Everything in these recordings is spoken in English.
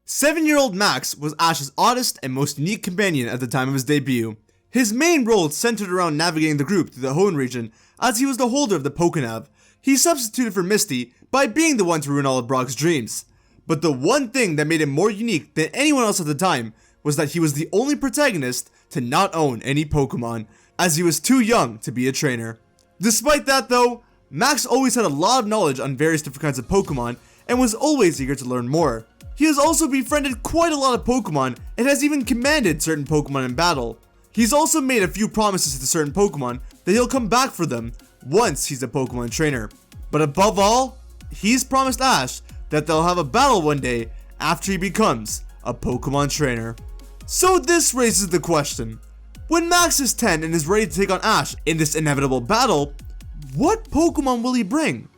7-year-old Max was Ash's oddest and most unique companion at the time of his debut. His main role centered around navigating the group through the Hoenn region, as he was the holder of the Pokenav. He substituted for Misty by being the one to ruin all of Brock's dreams. But the one thing that made him more unique than anyone else at the time was that he was the only protagonist to not own any Pokemon, as he was too young to be a trainer. Despite that though, Max always had a lot of knowledge on various different kinds of Pokemon and was always eager to learn more. He has also befriended quite a lot of Pokemon and has even commanded certain Pokemon in battle. He's also made a few promises to certain Pokemon that he'll come back for them once he's a Pokemon trainer. But above all, he's promised Ash that they'll have a battle one day after he becomes a Pokemon trainer. So this raises the question, when Max is 10 and is ready to take on Ash in this inevitable battle, what Pokemon will he bring?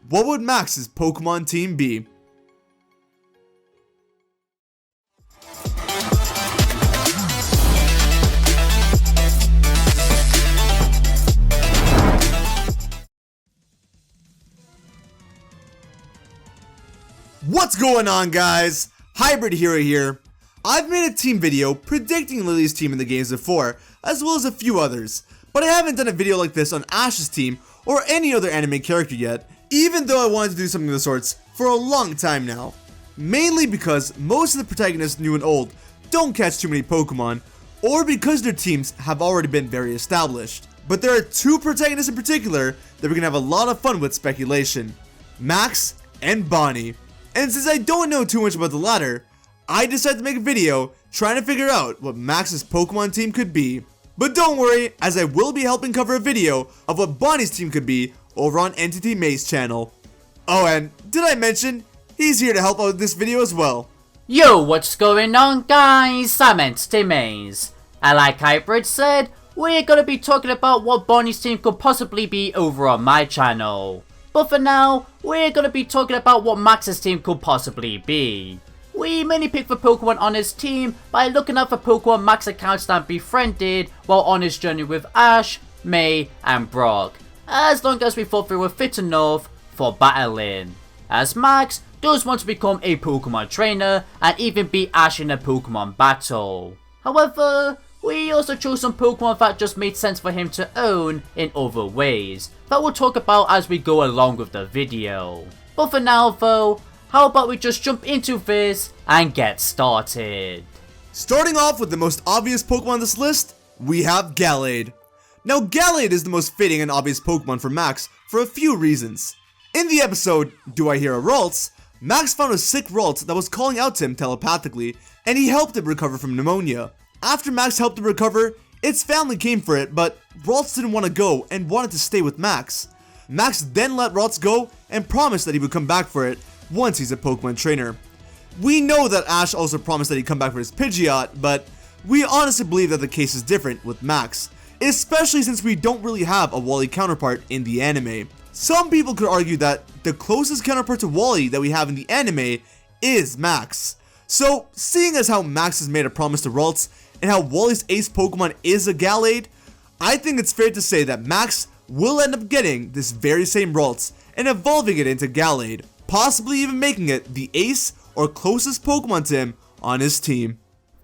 What would Max's Pokemon team be? What's going on, guys? HybridHero here. I've made a team video predicting Lily's team in the games before, as well as a few others, but I haven't done a video like this on Ash's team or any other anime character yet, even though I wanted to do something of the sorts for a long time now. Mainly because most of the protagonists, new and old, don't catch too many Pokemon, or because their teams have already been very established. But there are two protagonists in particular that we're gonna have a lot of fun with speculation: Max and Bonnie. And since I don't know too much about the latter, I decided to make a video trying to figure out what Max's Pokemon team could be. But don't worry, as I will be helping cover a video of what Bonnie's team could be over on Entity May's channel. Oh, and did I mention, he's here to help out with this video as well. Yo, what's going on, guys? I'm Entity Maze. And like Hybrid said, we're gonna be talking about what Bonnie's team could possibly be over on my channel. But for now, we're gonna be talking about what Max's team could possibly be. We mainly pick for Pokemon on his team by looking up for Pokemon Max accounts that befriended while on his journey with Ash, May, and Brock, as long as we thought they were fit enough for battling. As Max does want to become a Pokemon trainer and even beat Ash in a Pokemon battle. However, we also chose some Pokemon that just made sense for him to own in other ways, that we'll talk about as we go along with the video. But for now though, how about we just jump into this and get started. Starting off with the most obvious Pokemon on this list, we have Gallade. Now Gallade is the most fitting and obvious Pokemon for Max for a few reasons. In the episode, Do I Hear a Ralts?, Max found a sick Ralts that was calling out to him telepathically, and he helped it recover from pneumonia. After Max helped it recover, its family came for it, but Ralts didn't want to go and wanted to stay with Max. Max then let Ralts go and promised that he would come back for it once he's a Pokemon trainer. We know that Ash also promised that he'd come back for his Pidgeot, but we honestly believe that the case is different with Max, especially since we don't really have a Wally counterpart in the anime. Some people could argue that the closest counterpart to Wally that we have in the anime is Max. So, seeing as how Max has made a promise to Ralts, and how Wally's ace Pokemon is a Gallade, I think it's fair to say that Max will end up getting this very same Ralts and evolving it into Gallade, possibly even making it the ace or closest Pokemon to him on his team.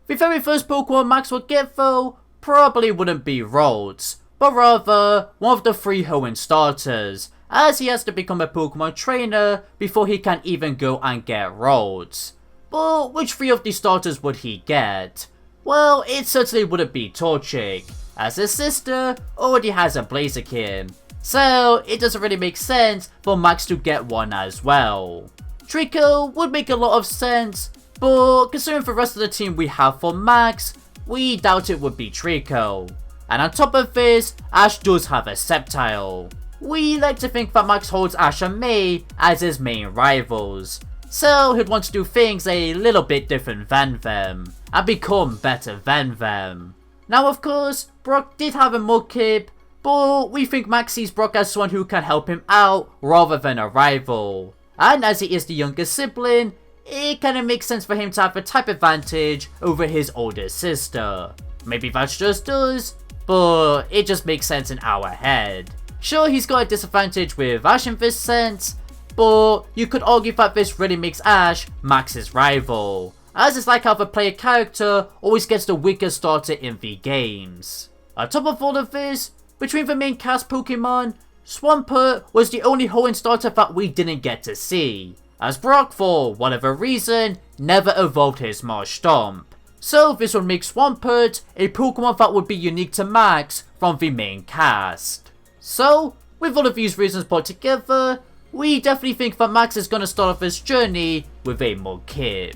The very first Pokemon Max would get though probably wouldn't be Ralts, but rather one of the 3 Hoenn starters, as he has to become a Pokemon trainer before he can even go and get Ralts. But which 3 of these starters would he get? Well, it certainly wouldn't be Torchic, as his sister already has a Blaziken, so it doesn't really make sense for Max to get one as well. Trico would make a lot of sense, but considering the rest of the team we have for Max, we doubt it would be Trico. And on top of this, Ash does have a Sceptile. We like to think that Max holds Ash and May as his main rivals, so he'd want to do things a little bit different than them, and become better than them. Now of course, Brock did have a Mudkip, but we think Max sees Brock as someone who can help him out rather than a rival. And as he is the younger sibling, it kinda makes sense for him to have a type advantage over his older sister. Maybe that just does, but it just makes sense in our head. Sure, he's got a disadvantage with Ash in this sense, but you could argue that this really makes Ash Max's rival, as it's like how the player character always gets the weakest starter in the games. On top of all of this, between the main cast Pokemon, Swampert was the only Hoenn starter that we didn't get to see, as Brock, for whatever reason, never evolved his Marshtomp. So this would make Swampert a Pokemon that would be unique to Max from the main cast. So, with all of these reasons put together, we definitely think that Max is gonna start off his journey with a Mudkip.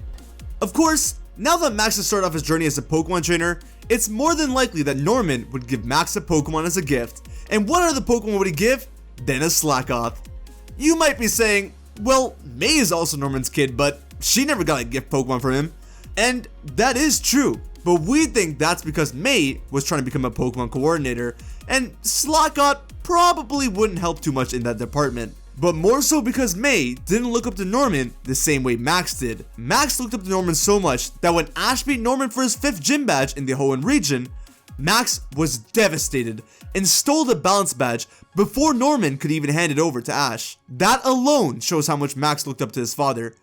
Of course, now that Max has started off his journey as a Pokemon trainer, it's more than likely that Norman would give Max a Pokemon as a gift. And what other Pokemon would he give than a Slackoth? You might be saying, well, May is also Norman's kid, but she never got a gift Pokemon from him. And that is true, but we think that's because May was trying to become a Pokemon coordinator, and Slackoth probably wouldn't help too much in that department. But more so because May didn't look up to Norman the same way Max did. Max looked up to Norman so much that when Ash beat Norman for his 5th gym badge in the Hoenn region, Max was devastated and stole the balance badge before Norman could even hand it over to Ash. That alone shows how much Max looked up to his father.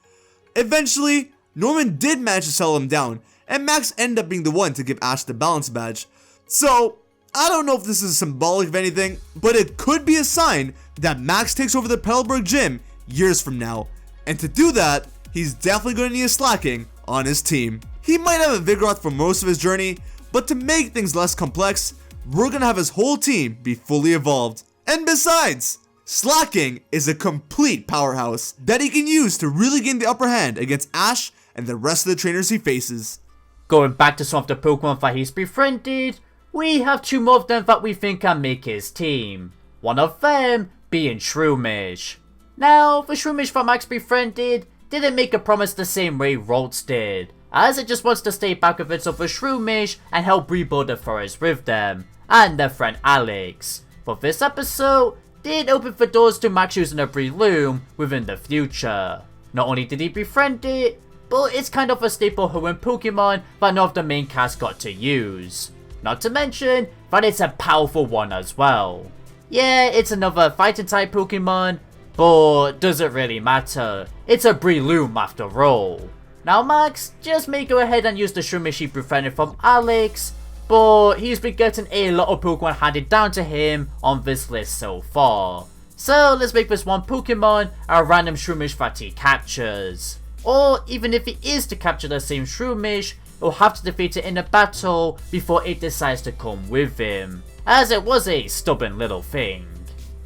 Eventually, Norman did manage to settle him down, and Max ended up being the one to give Ash the balance badge. So, I don't know if this is symbolic of anything, but it could be a sign that Max takes over the Petalburg gym years from now. And to do that, he's definitely going to need a Slacking on his team. He might have a Vigoroth for most of his journey, but to make things less complex, we're going to have his whole team be fully evolved. And besides, Slacking is a complete powerhouse that he can use to really gain the upper hand against Ash and the rest of the trainers he faces. Going back to some of the Pokemon that he's befriended, we have 2 more of them that we think can make his team. One of them being Shroomish. Now, the Shroomish that Max befriended didn't make a promise the same way Ralts did, as it just wants to stay back with its other Shroomish and help rebuild the forest with them, and their friend Alex. But this episode did open the doors to Max using a Breloom within the future. Not only did he befriend it, but it's kind of a staple Hoenn Pokemon that none of the main cast got to use. Not to mention that it's a powerful one as well. Yeah, it's another fighting type Pokemon, but does it really matter? It's a Breloom after all. Now Max just may go ahead and use the Shroomish he befriended from Alex, but he's been getting a lot of Pokemon handed down to him on this list so far. So let's make this one Pokemon a random Shroomish that he captures. Or even if he is to capture the same Shroomish, he'll have to defeat it in a battle before it decides to come with him, as it was a stubborn little thing.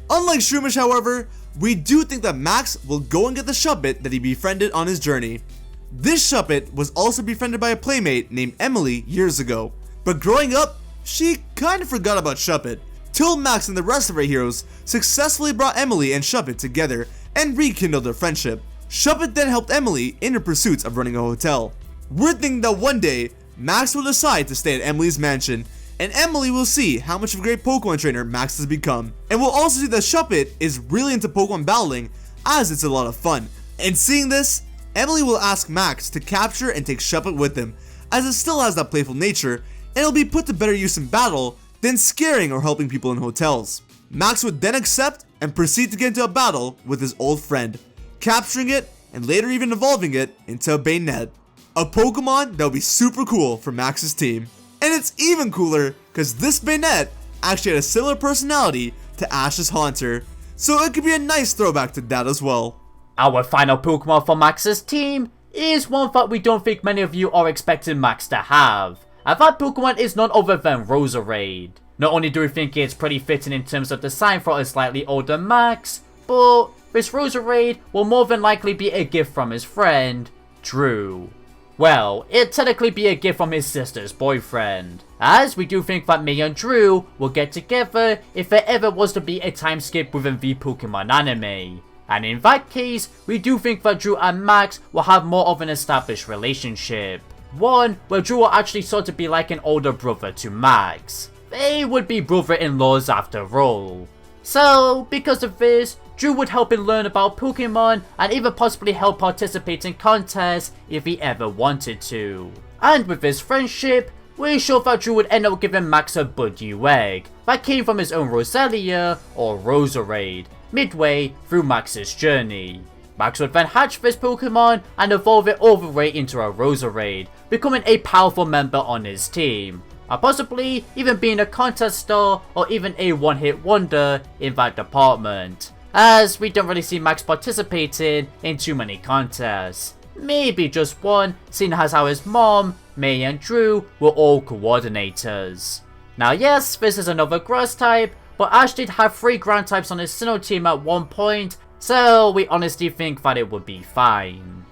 Unlike Shroomish, however, we do think that Max will go and get the Shuppet that he befriended on his journey. This Shuppet was also befriended by a playmate named Emily years ago, but growing up, she kinda forgot about Shuppet, till Max and the rest of her heroes successfully brought Emily and Shuppet together and rekindled their friendship. Shuppet then helped Emily in her pursuits of running a hotel. We're thinking that one day, Max will decide to stay at Emily's mansion, and Emily will see how much of a great Pokemon trainer Max has become. And we'll also see that Shuppet is really into Pokemon battling, as it's a lot of fun. And seeing this, Emily will ask Max to capture and take Shuppet with him, as it still has that playful nature, and it'll be put to better use in battle than scaring or helping people in hotels. Max would then accept and proceed to get into a battle with his old friend, capturing it and later even evolving it into a Bayonet. A Pokemon that would be super cool for Max's team. And it's even cooler because this Bayonet actually had a similar personality to Ash's Haunter, so it could be a nice throwback to that as well. Our final Pokemon for Max's team is one that we don't think many of you are expecting Max to have, and that Pokemon is none other than Roserade. Not only do we think it's pretty fitting in terms of design for a slightly older Max, but this Roserade will more than likely be a gift from his friend, Drew. Well, it'd technically be a gift from his sister's boyfriend, as we do think that May and Drew will get together if there ever was to be a time skip within the Pokemon anime. And in that case, we do think that Drew and Max will have more of an established relationship. One where Drew will actually sort of be like an older brother to Max. They would be brother-in-laws after all. So, because of this, Drew would help him learn about Pokemon and even possibly help participate in contests if he ever wanted to. And with this friendship, we're sure that Drew would end up giving Max a Buddy Egg that came from his own Roselia or Roserade midway through Max's journey. Max would then hatch this Pokemon and evolve it overweight into a Roserade, becoming a powerful member on his team, and possibly even being a contest star or even a one-hit wonder in that department, as we don't really see Max participating in too many contests. Maybe just one, seeing as how his mom, May and Drew were all coordinators. Now yes, this is another grass type, but Ash did have 3 ground types on his Sinnoh team at one point, so we honestly think that it would be fine.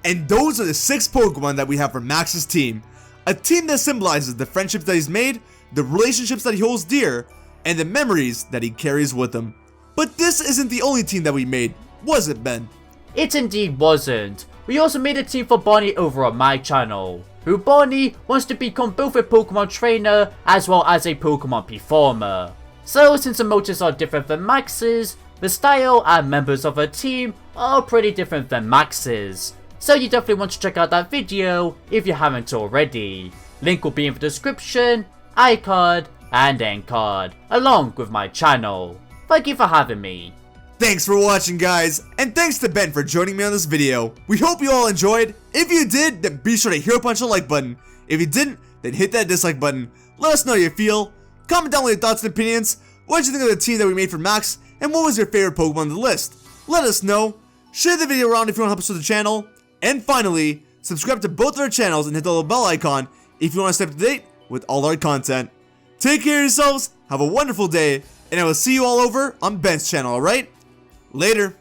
And those are the 6 Pokemon that we have for Max's team. A team that symbolizes the friendships that he's made, the relationships that he holds dear, and the memories that he carries with him. But this isn't the only team that we made, was it, Ben? It indeed wasn't. We also made a team for Bonnie over on my channel, who Bonnie wants to become both a Pokemon trainer as well as a Pokemon performer. So since the motives are different than Max's, the style and members of her team are pretty different than Max's. So you definitely want to check out that video if you haven't already. Link will be in the description, iCard, and end card, along with my channel. Thank you for having me. Thanks for watching, guys, and thanks to Ben for joining me on this video. We hope you all enjoyed. If you did, then be sure to hero punch the like button. If you didn't, then hit that dislike button. Let us know how you feel. Comment down with your thoughts and opinions. What did you think of the team that we made for Max, and what was your favorite Pokemon on the list? Let us know. Share the video around if you want to help us with the channel. And finally, subscribe to both our channels and hit the little bell icon if you want to stay up to date with all our content. Take care of yourselves, have a wonderful day, and I will see you all over on Ben's channel, alright? Later.